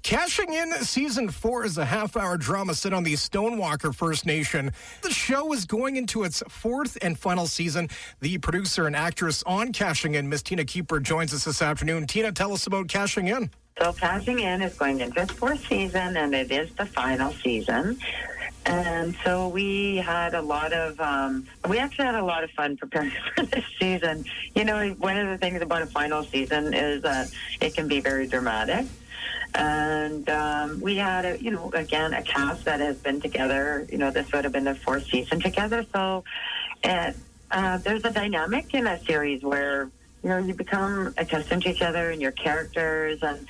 Cashing In Season 4 is a half-hour drama set on the Stonewalker First Nation. The show is going into its fourth and final season. The producer and actress on Cashing In, Miss Tina Keeper, joins us this afternoon. Tina, tell us about Cashing In. So Cashing In is going into its fourth season, and it is the final season. And so we had a lot of, we actually had a lot of fun preparing for this season. You know, one of the things about a final season is that it can be very dramatic. And we had, again, a cast that has been together. You know, this would have been their fourth season together. So there's a dynamic in a series where, you become accustomed to each other and your characters. And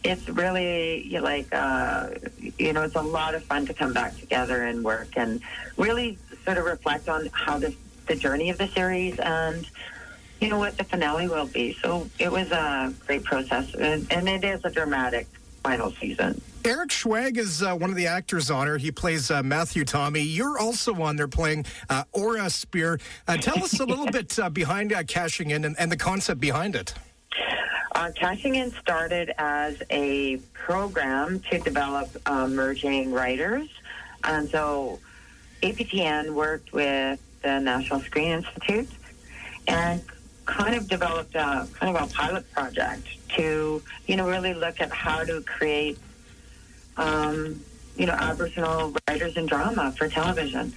it's really, it's a lot of fun to come back together and work and really sort of reflect on how the journey of the series and what the finale will be. So it was a great process, and it is a dramatic final season. Eric Schwag is one of the actors on her. He plays Matthew Tommy. You're also on there playing Aura Spear. Tell us a little bit behind Cashing In and the concept behind it. Cashing In started as a program to develop emerging writers. And so APTN worked with the National Screen Institute and kind of developed a pilot project to, really look at how to create, Aboriginal writers in drama for television.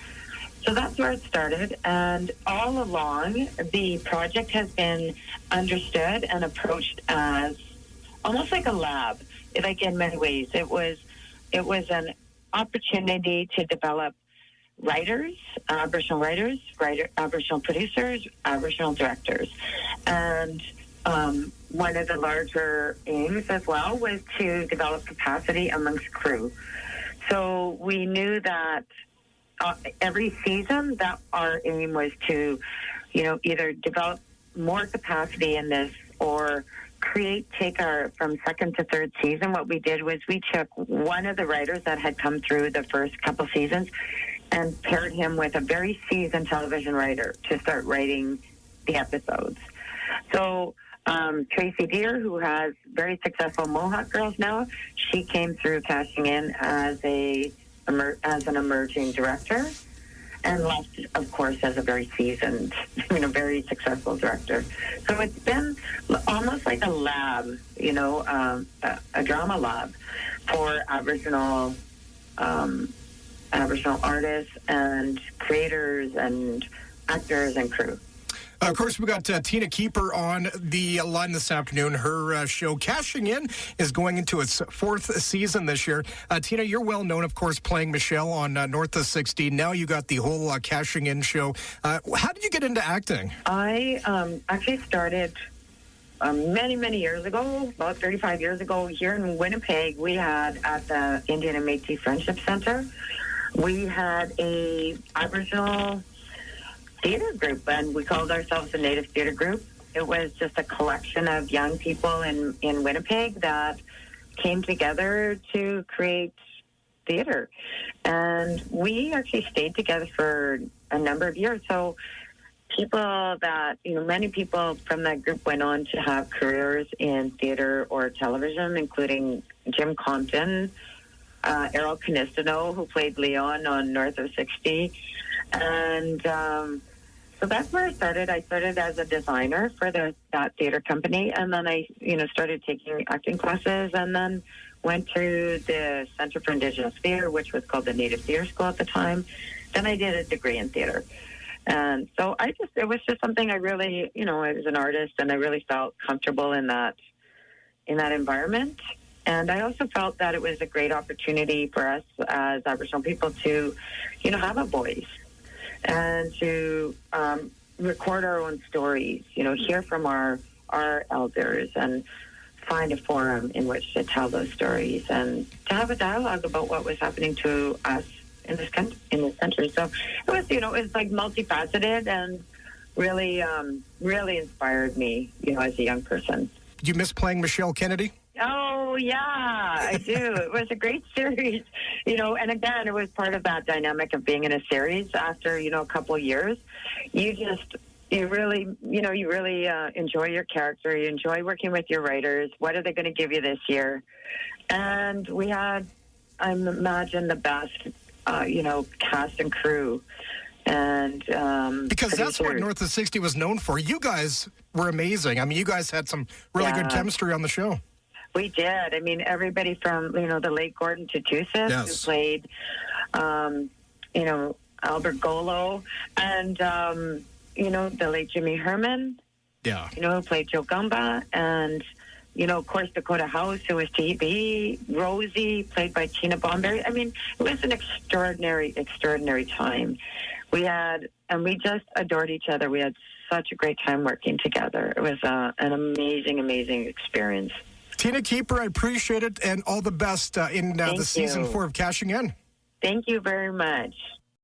So that's where it started. And all along, the project has been understood and approached as almost like a lab, like in many ways. It was an opportunity to develop writers, Aboriginal writers, Aboriginal producers, Aboriginal directors. And one of the larger aims as well was to develop capacity amongst crew. So we knew that every season that our aim was to, either develop more capacity in this or take our, from second to third season, what we did was we took one of the writers that had come through the first couple seasons and paired him with a very seasoned television writer to start writing the episodes. So Tracy Deer, who has very successful Mohawk Girls now, she came through Cashing In as an emerging director, and left, of course, as a very seasoned, very successful director. So it's been almost like a lab, a drama lab for Aboriginal artists and creators and actors and crew. Of course, we got Tina Keeper on the line this afternoon. Her show, Cashing In, is going into its fourth season this year. Tina, you're well known, of course, playing Michelle on North of 60. Now you got the whole Cashing In show. How did you get into acting? I actually started many, many years ago, about 35 years ago, here in Winnipeg. We had at the Indian and Métis Friendship Center, we had a Aboriginal theater group, and we called ourselves the Native Theater Group. It was just a collection of young people in Winnipeg that came together to create theater. And we actually stayed together for a number of years. So people that, many people from that group went on to have careers in theater or television, including Jim Compton, Errol Canistano, who played Leon on North of 60. And so that's where I started. I started as a designer for that theater company, and then I, started taking acting classes, and then went to the Center for Indigenous Theatre, which was called the Native Theatre School at the time. Then I did a degree in theater. And so it was just something I really, I was an artist, and I really felt comfortable in that environment. And I also felt that it was a great opportunity for us as Aboriginal people to, have a voice and to record our own stories, hear from our elders and find a forum in which to tell those stories and to have a dialogue about what was happening to us in this country. So it was like multifaceted and really, really inspired me, as a young person. Do you miss playing Michelle Kennedy? Oh, yeah, I do. It was a great series, and again, it was part of that dynamic of being in a series after, a couple of years. You just, you really, enjoy your character. You enjoy working with your writers. What are they going to give you this year? And we had, I imagine, the best, cast and crew. And because that's what producers. North of 60 was known for. You guys were amazing. I mean, you guys had some really good chemistry on the show. We did. I mean, everybody from, the late Gordon Tatusis, Yes. who played, Albert Golo, and, the late Jimmy Herman, Yeah. who played Joe Gumba, and, of course, Dakota House, who was TB, Rosie, played by Tina Bomberry. I mean, it was an extraordinary, extraordinary time. We just adored each other. We had such a great time working together. It was an amazing, amazing experience. Tina Keeper, I appreciate it, and all the best in the Thank season you. 4 of Cashing In. Thank you very much.